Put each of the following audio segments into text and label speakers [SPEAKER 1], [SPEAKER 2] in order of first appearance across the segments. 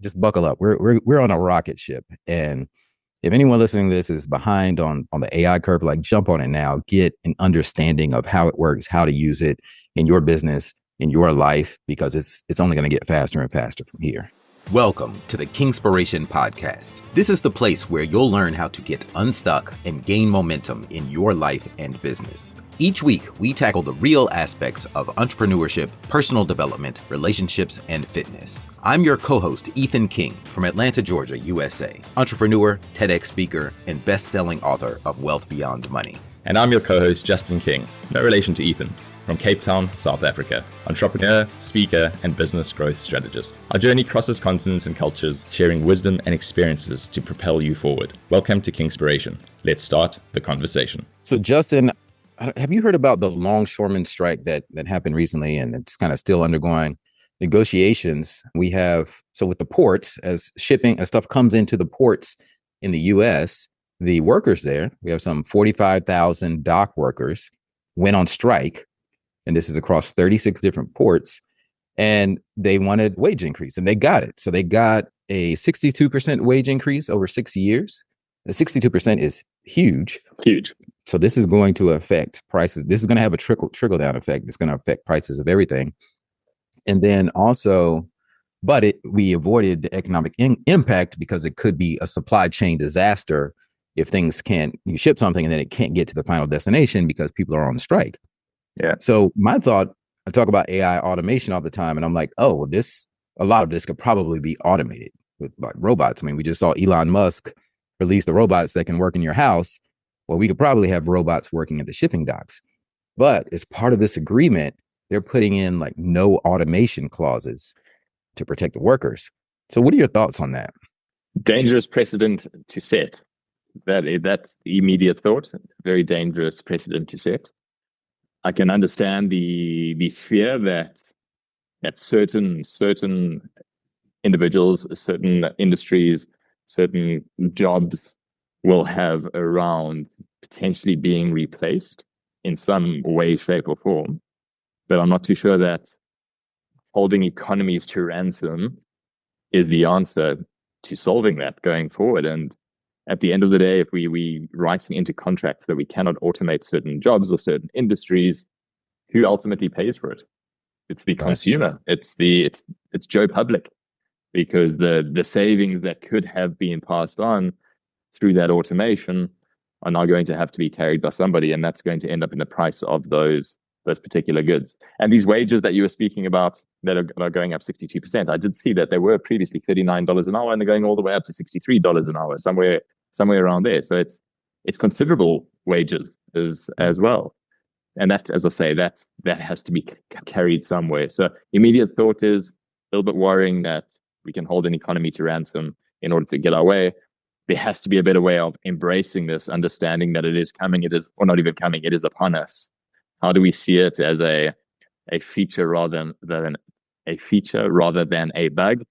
[SPEAKER 1] just buckle up. We're on a rocket ship. And if anyone listening to this is behind on the AI curve, like jump on it now, get an understanding of how it works, how to use it in your business, in your life, because it's only going to get faster and faster from here.
[SPEAKER 2] Welcome to the Kingspiration Podcast. This is the place where you'll learn how to get unstuck and gain momentum in your life and business. Each week, we tackle the real aspects of entrepreneurship, personal development, relationships, and fitness. I'm your co-host, Ethan King, from Atlanta, Georgia, USA, entrepreneur, TEDx speaker, and best-selling author of Wealth Beyond Money.
[SPEAKER 3] And I'm your co-host, Justin King, no relation to Ethan, from Cape Town, South Africa, entrepreneur, speaker, and business growth strategist. Our journey crosses continents and cultures, sharing wisdom and experiences to propel you forward. Welcome to Kingspiration. Let's start the conversation.
[SPEAKER 1] So, Justin, have you heard about the longshoreman strike that happened recently, and it's kind of still undergoing negotiations? We have, so with the ports, as stuff comes into the ports in the U.S., the workers there, we have some 45,000 dock workers went on strike. And this is across 36 different ports. And they wanted wage increase, and they got it. So they got a 62% wage increase over 6 years. The 62% is huge.
[SPEAKER 3] Huge.
[SPEAKER 1] So this is going to affect prices. This is going to have a trickle down effect. It's going to affect prices of everything. And then also, we avoided the economic impact because it could be a supply chain disaster if you ship something and then it can't get to the final destination because people are on strike.
[SPEAKER 3] Yeah.
[SPEAKER 1] So my thought, I talk about AI automation all the time, and I'm like, a lot of this could probably be automated with like robots. I mean, we just saw Elon Musk release the robots that can work in your house. Well, we could probably have robots working at the shipping docks. But as part of this agreement, they're putting in like no automation clauses to protect the workers. So what are your thoughts on that?
[SPEAKER 3] Dangerous precedent to set. That's the immediate thought. Very dangerous precedent to set. I can understand the fear that certain individuals, certain industries, certain jobs will have around potentially being replaced in some way, shape, or form. But I'm not too sure that holding economies to ransom is the answer to solving that going forward. And at the end of the day, if we writing into contracts that we cannot automate certain jobs or certain industries, who ultimately pays for it? It's the consumer. It's Joe Public, because the savings that could have been passed on through that automation are now going to have to be carried by somebody, and that's going to end up in the price of those particular goods. And these wages that you were speaking about that are going up 62%, I did see that they were previously $39 an hour, and they're going all the way up to $63 an hour, somewhere around there. So it's considerable wages as well. And that, as I say, that has to be carried somewhere. So immediate thought is a little bit worrying that we can hold an economy to ransom in order to get our way. There has to be a better way of embracing this, understanding that it is coming, or not even coming, it is upon us. How do we see it as a feature rather than a bug?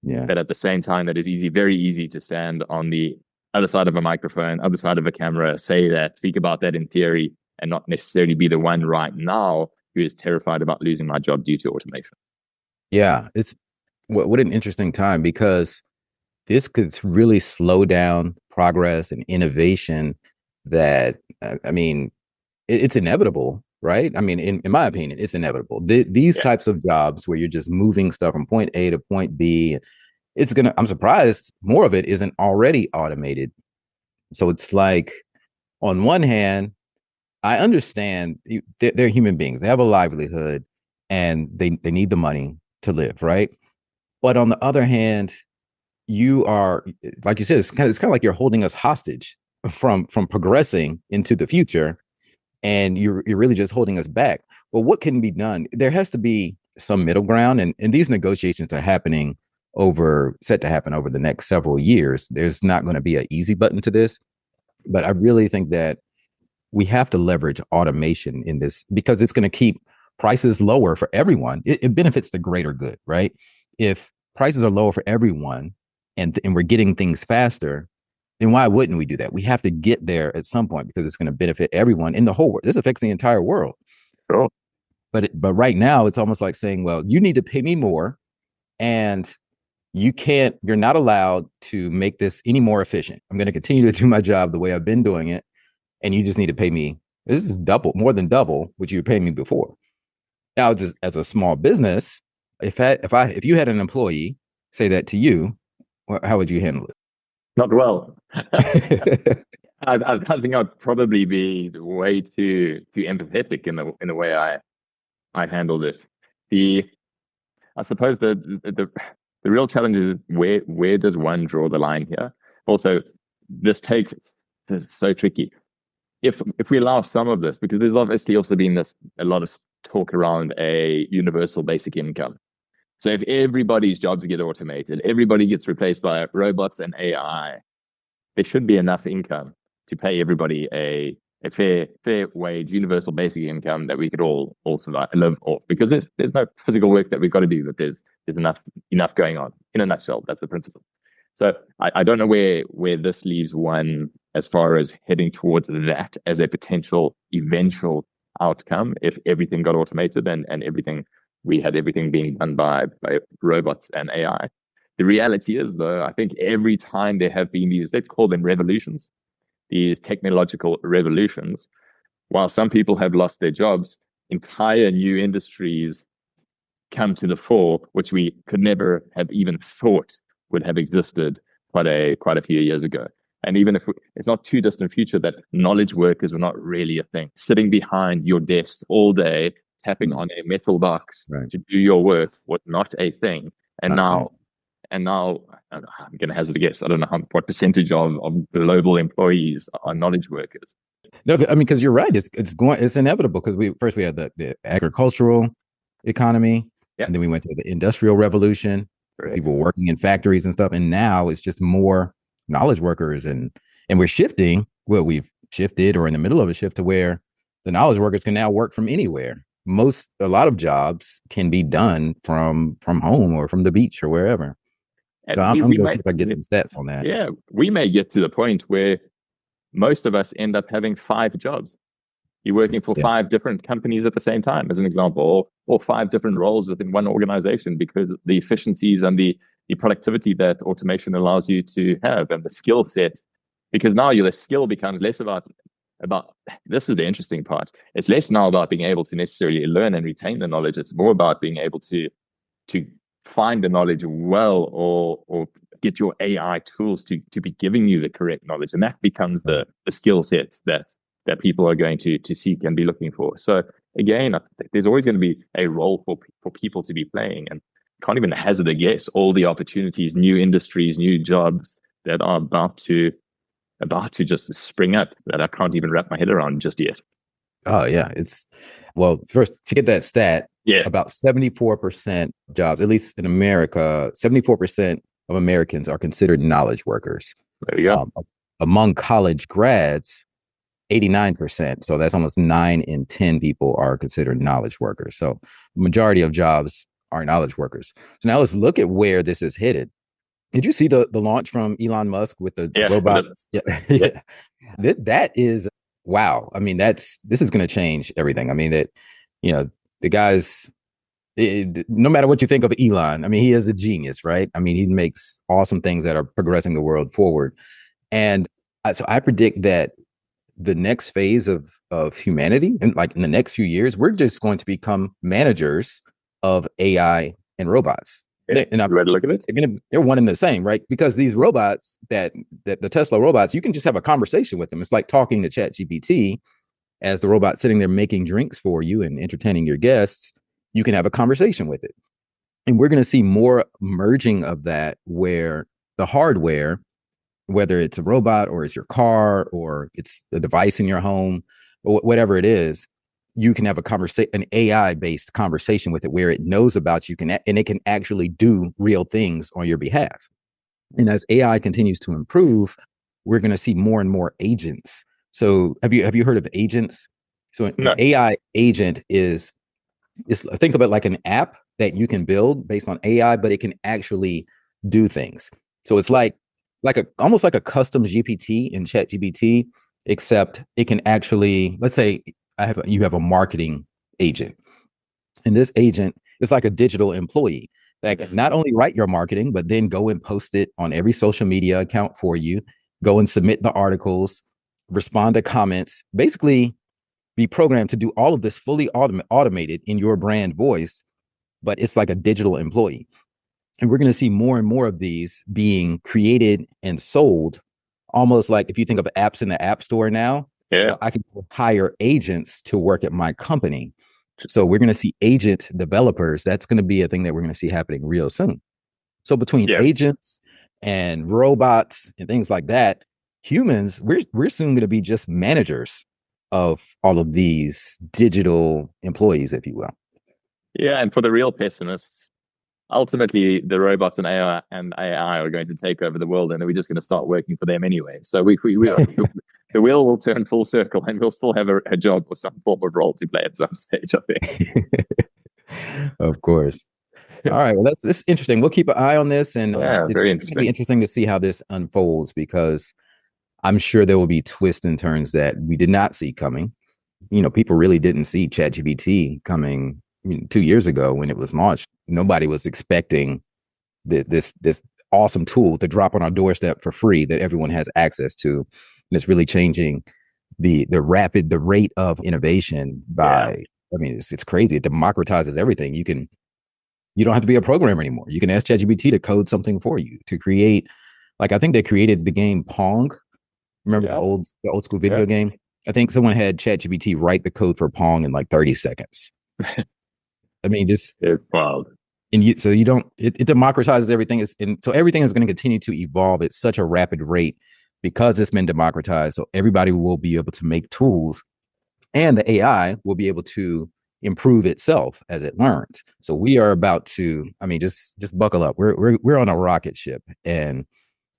[SPEAKER 1] Yeah.
[SPEAKER 3] But at the same time, that is very easy to stand on the other side of a microphone, other side of a camera, speak about that in theory, and not necessarily be the one right now who is terrified about losing my job due to automation.
[SPEAKER 1] Yeah, it's what an interesting time, because this could really slow down progress and innovation that, I mean, it's inevitable, right? I mean, in my opinion, it's inevitable. These types of jobs where you're just moving stuff from point A to point B, I'm surprised more of it isn't already automated. So it's like, on one hand, I understand they're human beings. They have a livelihood and they need the money to live, right? But on the other hand, you are, like you said, it's kind of like you're holding us hostage from progressing into the future, and you're really just holding us back. Well, what can be done? There has to be some middle ground, and these negotiations are set to happen over the next several years. There's not going to be an easy button to this, but I really think that we have to leverage automation in this, because it's going to keep prices lower for everyone. It benefits the greater good, right? If prices are lower for everyone and we're getting things faster, then why wouldn't we do that? We have to get there at some point, because it's going to benefit everyone in the whole world. This affects the entire world.
[SPEAKER 3] Sure.
[SPEAKER 1] But right now, it's almost like saying, well, you need to pay me more, and you're not allowed to make this any more efficient. I'm going to continue to do my job the way I've been doing it. And you just need to pay me. This is more than double what you were paying me before. Now, just as a small business, if you had an employee say that to you, how would you handle
[SPEAKER 3] Not well.
[SPEAKER 1] it?
[SPEAKER 3] I think I'd probably be way too empathetic in the way I handled it. I suppose the real challenge is where does one draw the line here? Also, this is so tricky. If we allow some of this, because there's obviously also been a lot of talk around a universal basic income. So if everybody's jobs get automated, everybody gets replaced by robots and AI, there should be enough income to pay everybody a fair wage, universal basic income that we could all survive, live off. Because there's no physical work that we've got to do, but there's enough going on. In a nutshell, that's the principle. So I don't know where this leaves one as far as heading towards that as a potential eventual outcome if everything got automated and we had everything being done by robots and AI. The reality is, though, I think every time there have been these, let's call them revolutions, these technological revolutions, while some people have lost their jobs, entire new industries come to the fore, which we could never have even thought would have existed quite a few years ago. And even if it's not too distant future that knowledge workers were not really a thing, sitting behind your desk all day, tapping on a metal box to do your work was not a thing. And now I'm going to hazard a guess. I don't know what percentage of global employees are knowledge workers.
[SPEAKER 1] No, I mean, because you're right. It's inevitable because we had the agricultural economy, and then we went to the industrial revolution. Correct. People working in factories and stuff, and now it's just more knowledge workers, and we're shifting. Well, we've shifted, or in the middle of a shift, to where the knowledge workers can now work from anywhere. A lot of jobs can be done from home or from the beach or wherever. So I'm going to see if I get some stats on that.
[SPEAKER 3] Yeah, we may get to the point where most of us end up having 5 jobs. You're working for 5 different companies at the same time, as an example, or 5 different roles within one organization, because the efficiencies and the productivity that automation allows you to have, and the skill set. Because now the skill becomes less about this is the interesting part. It's less now about being able to necessarily learn and retain the knowledge. It's more about being able to find the knowledge well, or get your AI tools to be giving you the correct knowledge, and that becomes the skill set that people are going to seek and be looking for. So again, there's always going to be a role for people to be playing, and can't even hazard a guess all the opportunities, new industries, new jobs that are about to just spring up that I can't even wrap my head around just yet.
[SPEAKER 1] Oh yeah, first to get that stat, about 74% jobs, at least in America, 74% of Americans are considered knowledge workers.
[SPEAKER 3] There you go.
[SPEAKER 1] Among college grads, 89%. So that's almost 9 in 10 people are considered knowledge workers. So the majority of jobs are knowledge workers. So now let's look at where this is headed. Did you see the launch from Elon Musk with the robots? Yeah. That is, wow. I mean, this is going to change everything. I mean, the guys, no matter what you think of Elon, I mean, he is a genius, right? I mean, he makes awesome things that are progressing the world forward. And so I predict that the next phase of humanity, and like in the next few years, we're just going to become managers of AI and robots. And
[SPEAKER 3] you ready to look at it?
[SPEAKER 1] They're one and the same, right? Because these robots, that the Tesla robots, you can just have a conversation with them. It's like talking to ChatGPT. As the robot sitting there making drinks for you and entertaining your guests, you can have a conversation with it. And we're going to see more merging of that, where the hardware, whether it's a robot or it's your car or it's a device in your home, or whatever it is, you can have an AI-based conversation with it where it knows about you, and it can actually do real things on your behalf. And as AI continues to improve, we're going to see more and more agents. So have you heard of agents? So an AI agent is think of it like an app that you can build based on AI, but it can actually do things. So it's almost like a custom GPT in ChatGPT, except it can actually, let's say you have a marketing agent, and this agent is like a digital employee. that can not only write your marketing, but then go and post it on every social media account for you, go and submit the articles, respond to comments, basically be programmed to do all of this fully automated in your brand voice, but it's like a digital employee. And we're going to see more and more of these being created and sold, almost like if you think of apps in the App Store now,
[SPEAKER 3] Yeah.
[SPEAKER 1] I can hire agents to work at my company. So we're going to see agent developers. That's going to be a thing that we're going to see happening real soon. So between agents and robots and things like that, humans, we're soon going to be just managers of all of these digital employees, if you will.
[SPEAKER 3] Yeah, and for the real pessimists, ultimately the robots and AI are going to take over the world, and we're just going to start working for them anyway. So we the wheel will turn full circle, and we'll still have a job or some form of role to play at some stage, I
[SPEAKER 1] think. Of course. All right. Well, that's interesting. We'll keep an eye on this, and
[SPEAKER 3] very
[SPEAKER 1] it's going to be interesting to see how this unfolds, because I'm sure there will be twists and turns that we did not see coming. People really didn't see ChatGPT coming 2 years ago when it was launched. Nobody was expecting this awesome tool to drop on our doorstep for free that everyone has access to. And it's really changing the rate of innovation by, I mean, it's crazy. It democratizes everything. You don't have to be a programmer anymore. You can ask ChatGPT to code something for you, to create, like, I think they created the game Pong. Remember the old school video game? I think someone had ChatGPT write the code for Pong in like 30 seconds. I mean, just
[SPEAKER 3] it's wild.
[SPEAKER 1] And it democratizes everything. So everything is going to continue to evolve at such a rapid rate because it's been democratized. So everybody will be able to make tools, and the AI will be able to improve itself as it learns. So we are about to, I mean, just buckle up. We're on a rocket ship, and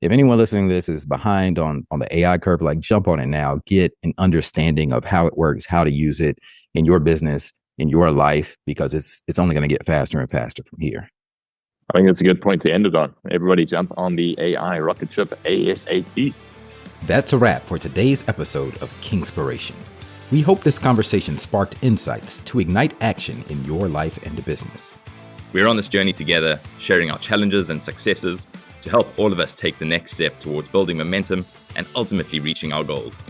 [SPEAKER 1] if anyone listening to this is behind on the AI curve, like, jump on it now, get an understanding of how it works, how to use it in your business, in your life, because it's only going to get faster and faster from here.
[SPEAKER 3] I think that's a good point to end it on. Everybody jump on the AI rocket ship ASAP.
[SPEAKER 2] That's a wrap for today's episode of Kingspiration. We hope this conversation sparked insights to ignite action in your life and business.
[SPEAKER 4] We're on this journey together, sharing our challenges and successes to help all of us take the next step towards building momentum and ultimately reaching our goals.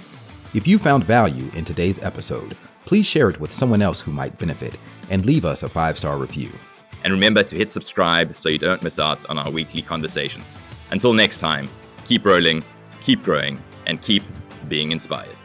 [SPEAKER 2] If you found value in today's episode, please share it with someone else who might benefit and leave us a 5-star review.
[SPEAKER 4] And remember to hit subscribe so you don't miss out on our weekly conversations. Until next time, keep rolling, keep growing, and keep being inspired.